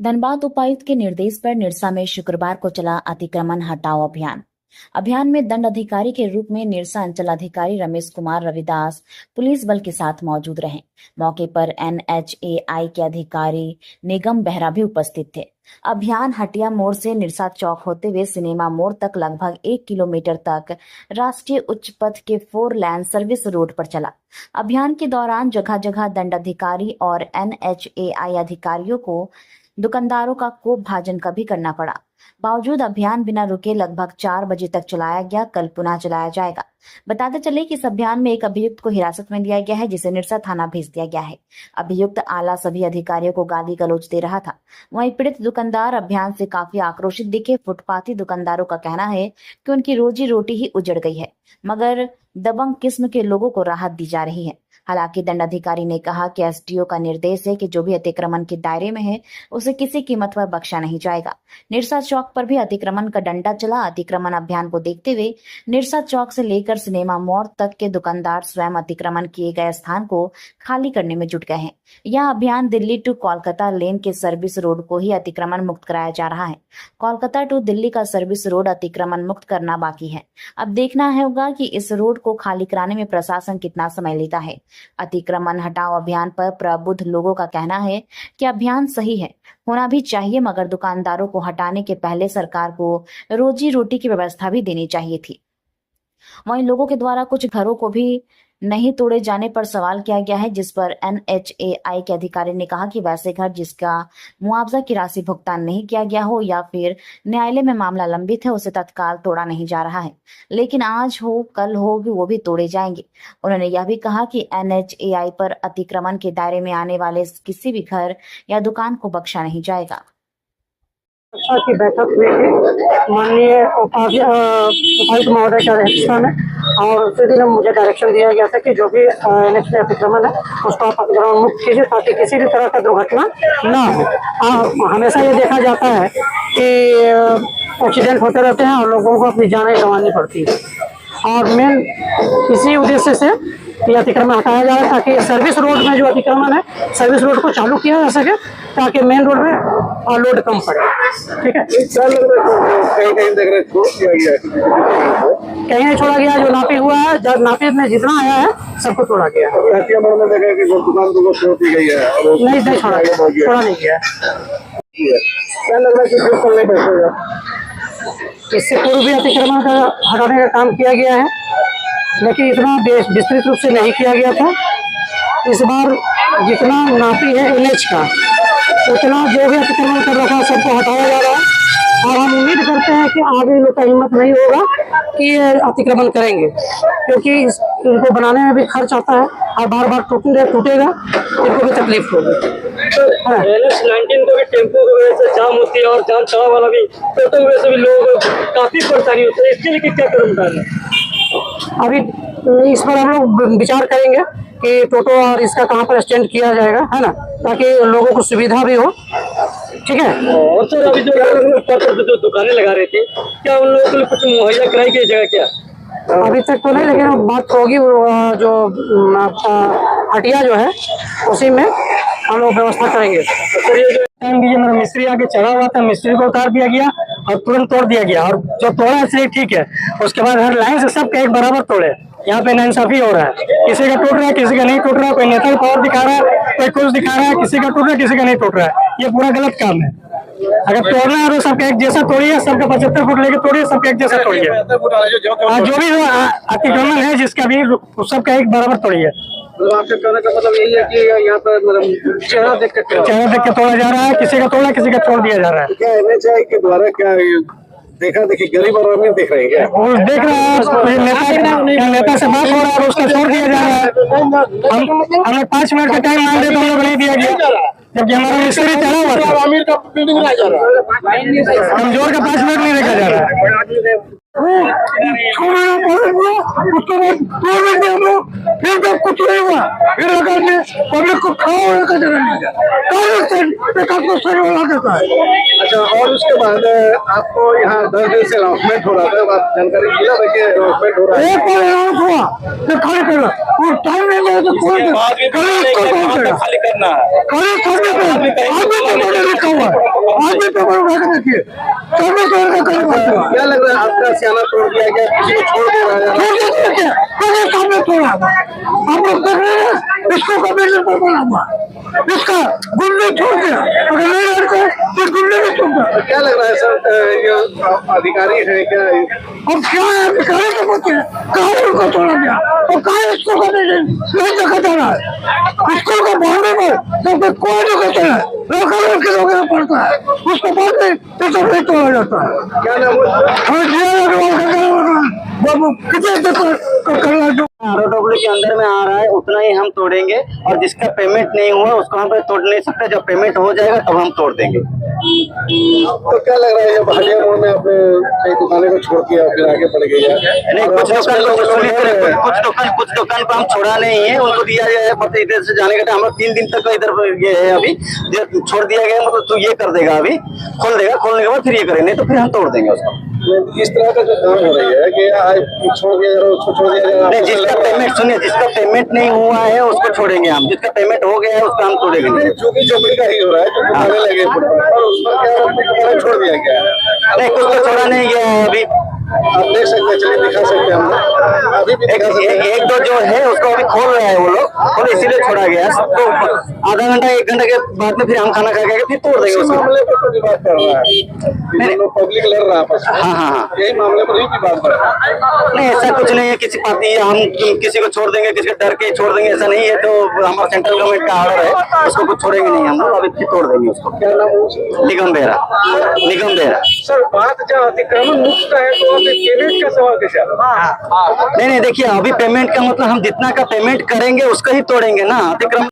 धनबाद उपायुक्त के निर्देश पर निरसा में शुक्रवार को चला अतिक्रमण हटाओ अभियान। अभियान में दंड अधिकारी के रूप में निरसा अंचल अधिकारी रमेश कुमार रविदास पुलिस बल के साथ मौजूद रहे। मौके पर NHAI के अधिकारी निगम बेहरा भी उपस्थित थे। अभियान हटिया मोड़ से निरसा चौक होते हुए सिनेमा मोड़ तक लगभग 1 किलोमीटर तक राष्ट्रीय उच्च पथ के 4 लेन सर्विस रोड पर चला। अभियान के दौरान जगह जगह दंड अधिकारी और NHAI अधिकारियों को दुकानदारों का कोप भाजन कभी करना पड़ा। बावजूद अभियान बिना रुके लगभग 4 बजे तक चलाया गया। कल पुनः चलाया जाएगा। बताते चले कि इस अभियान में एक अभियुक्त को हिरासत में लिया गया है, जिसे निरसा थाना भेज दिया गया है। अभियुक्त आला सभी अधिकारियों को गाली गलौज दे रहा था। वहीं पीड़ित दुकानदार अभियान से काफी आक्रोशित दिखे। फुटपाथी दुकानदारों का कहना है कि उनकी रोजी रोटी ही उजड़ गई है, मगर दबंग किस्म के लोगों को राहत दी जा रही है। हालांकि दंडाधिकारी ने कहा कि SDO का निर्देश है कि जो भी अतिक्रमण के दायरे में है उसे किसी कीमत पर बख्शा नहीं जाएगा। निरसा चौक पर भी अतिक्रमण का डंडा चला। अतिक्रमण अभियान को देखते हुए निरसा चौक से लेकर सिनेमा मोड़ तक के दुकानदार स्वयं अतिक्रमण किए गए स्थान को खाली करने में जुट गए हैं। यह अभियान दिल्ली टू कोलकाता लेन के सर्विस रोड को ही अतिक्रमण मुक्त कराया जा रहा है। कोलकाता टू दिल्ली का सर्विस रोड अतिक्रमण मुक्त करना बाकी है। अब देखना होगा कि इस रोड को खाली कराने में प्रशासन कितना समय लेता है। अतिक्रमण हटाओ अभियान पर प्रबुद्ध लोगों का कहना है कि अभियान सही है, होना भी चाहिए, मगर दुकानदारों को हटाने के पहले सरकार को रोजी रोटी की व्यवस्था भी देनी चाहिए थी। वहीं लोगों के द्वारा कुछ घरों को भी नहीं तोड़े जाने पर सवाल किया गया है, जिस पर NHAI के अधिकारी ने कहा कि वैसे घर जिसका मुआवजा की राशि भुगतान नहीं किया गया हो या फिर न्यायालय में मामला लंबित है, उसे तत्काल तोड़ा नहीं जा रहा है, लेकिन आज हो कल हो वो भी तोड़े जाएंगे। उन्होंने यह भी कहा कि NHAI पर अतिक्रमण के दायरे में आने वाले किसी भी घर या दुकान को बख्शा नहीं जाएगा। की बैठक हुई थी माननीय उपायुक्त महोदय के अध्यक्षता में, और उसी दिन मुझे डायरेक्शन दिया गया था कि जो भी NH में अतिक्रमण है उसको आप अतिक्रमण मुक्त कीजिए ताकि किसी भी तरह का दुर्घटना न हो। हमेशा ये देखा जाता है कि एक्सीडेंट होते रहते हैं और लोगों को अपनी जानें गंवानी पड़ती है, और मेन इसी उद्देश्य से ये अतिक्रमण हटाया जा रहा है ताकि सर्विस रोड में जो अतिक्रमण है सर्विस रोड को चालू किया जा सके ताकि मेन रोड में लोड कम पड़े। ठीक है, कहीं नहीं छोड़ा गया। जो नापी हुआ है, जब नापी में जितना आया है सबको तोड़ा गया। नहीं छोड़ा नहीं गया। क्या लग रहा है इससे पूर्व भी अतिक्रमण का हटाने का काम किया गया है, लेकिन इतना विस्तृत रूप से नहीं किया गया था। इस बार जितना नापी है NH का उतना जो भी अतिक्रमण कर रखा सबको हटाया जा रहा है, और हम उम्मीद करते हैं कि आगे लोग का हिम्मत नहीं होगा कि ये अतिक्रमण करेंगे, क्योंकि इनको बनाने में भी खर्च आता है और बार बार टूटेगा इनको भी तकलीफ होगी। तो NH-19 को भी टेम्पो की वजह से जाम होती है और जाम चढ़ा वाला भी टोटो की वजह से भी लोग काफी परेशानी होती है। इसके लिए क्या कदम उठाना है? अभी इस पर हम लोग विचार करेंगे कि टोटो और इसका कहाँ पर स्टैंड किया जाएगा, है ना, ताकि लोगों को सुविधा भी हो। ठीक है। और सर अभी जो दुकानें लगा रहे थे, क्या उन लोगों के लिए कुछ मुहैया कराई गई जगह क्या? अभी तक तो नहीं, लेकिन बात होगी जो हटिया जो है उसी में हम लोग व्यवस्था करेंगे। सर ये जो टाइम भी मेरा मिस्त्री आके चढ़ा हुआ था, मिस्त्री को उतार दिया गया और तुरंत तोड़ दिया गया, और जो तोड़ा है ठीक है। उसके बाद हर लाइन से सबका एक बराबर तोड़े। यहाँ पे नाइंसाफी हो रहा है, किसी का टूट रहा है, किसी का नहीं टूट रहा है, कोई नेता का पावर दिखा रहा है, कोई कुछ दिखा रहा है, किसी का टूट रहा है, किसी का नहीं टूट रहा है। ये पूरा गलत काम है। अगर तोड़ना है तो सबका एक जैसा तोड़िए, सबका 75 फुट लेके तोड़िए, सबका एक जैसा तोड़िए। जो भी अतिक्रमण है जिसका भी सबका एक बराबर तोड़िए। आपके कहने का मतलब यही है कि यहाँ पर चेहरा देख के तोड़ा जा रहा है, किसी का तोड़ा किसी का छोड़ दिया जा रहा है। क्या NHAI के द्वारा क्या देखा देखी गरीब और अमीर देख रहे हैं? वो देख रहा है, नेता से बात हो रहा है और उसका छोड़ दिया जा रहा है। हमें 5 मिनट का टाइम मांग देते, हम लोग नहीं दिया गया, जबकि हमारा मिस्त्री चला हुआ था। अमीर का बिल्डिंग नहीं जा रहा है, कमजोर का 5 मिनट नहीं देखा जा रहा है। फिर जब कुछ नहीं हुआ, फिर पब्लिक को खड़ा देता है। अच्छा, और उसके बाद आपको यहाँ 10 दिन से अनाउंसमेंट हो रहा था, बात जानकारी मिला था कि अनाउंसमेंट हो रहा है। एक बार अनाउंस हुआ फिर खाली कर रहा, और टाइम नहीं लगा तो खाली करना है, खाली करने पे लिखा हुआ है। आज भी पेपर उठा के देखिए, सामने तोड़ के कहीं मत हुआ। क्या लग रहा है आपका सियाना तोड़ दिया गया, किसी को छोड़ दे रहा है? मेरे सामने तोड़ा हुआ, आप लोग देख रहे हैं, इसको कभी नहीं पकड़ा हुआ, इसका गुंडे छोड़ दिया, अगर नहीं लड़का तो गुंडे नहीं छोड़ता। क्या लग रहा है सर, ये अधिकारी है क्या? अब क्या है, अधिकारी के बच्चे कहाँ उनको छोड़ा गया और कहाँ इसको करने नहीं देखा जा रहा है। स्कूल का बाउंड्री में जब कोई नहीं कहते हैं, लड़के लोग पड़ता है, उसके बाद में तो सब नहीं तोड़ा जाता है। क्या नाम आरओडब्ल्यू के अंदर में आ रहा है उतना ही हम तोड़ेंगे, और जिसका पेमेंट नहीं हुआ उसको हम तोड़ नहीं सकते। जब पेमेंट हो जाएगा तब हम तोड़ देंगे। तो क्या लग रहा है, ये भाटिया मोड़ में आपने कई दुकानें को छोड़ दिया फिर आगे बढ़ गई है? नहीं, कुछ दुकान को हम छोड़ा नहीं है, उनको दिया गया है मतलब इधर से जाने का। हमारा 3 दिन तक इधर ये है, अभी छोड़ दिया गया मतलब तू ये कर देगा, अभी खोल देगा, खोलने के बाद फिर ये करेंगे, नहीं तो फिर हम तोड़ देंगे उसको। इस तरह का जो काम हो रही है कि छोड़ दिया जा रहा है, उसको छोड़ दिया जा रहा है। नहीं, जिसका पेमेंट सुनिए, जिसका पेमेंट नहीं हुआ है उसको छोड़ेंगे हम, जिसका पेमेंट हो गया है उसको हम तोड़ेंगे नहीं। चौकी चौकड़ी का ही हो रहा है, जो दुकानें लगे और उस पर क्या दुकानें छोड़ दिया गया है? नहीं, कुछ तो छोड़ा नहीं गया है अभी। आप देख सकते हैं, चलिए दिखा सकते हैं हम लोग, अभी भी दिखा सकते हैं। एक दो जो है उसको अभी खोल रहे हैं वो लोग, और इसीलिए छोड़ा गया है। सबको आधा घंटा 1 घंटे के बाद में फिर हम खाना खा के फिर तोड़ देंगे इस उसको। मामले पर तो विवाद कर रहा है, लोग पब्लिक लड़ रहा है आपस में। हाँ। यही मामले पर ही विवाद कर रहा है। नहीं, ऐसा कुछ नहीं है किसी पार्टी हम किसी को छोड़ देंगे, किसी को डर के छोड़ देंगे, ऐसा नहीं है। तो हमारा सेंट्रल गवर्नमेंट का ऑर्डर है, उसको कुछ छोड़ेंगे नहीं हम लोग, अभी फिर तोड़ देंगे उसको। क्या नाम है उसका? निगम बेरा। सर, बात जब अतिक्रमण मुक्त है तो पेमेंट का सवाल कैसे? नहीं, देखिए, अभी पेमेंट का मतलब हम जितना का पेमेंट करेंगे उसका ही तोड़ेंगे ना। अतिक्रमण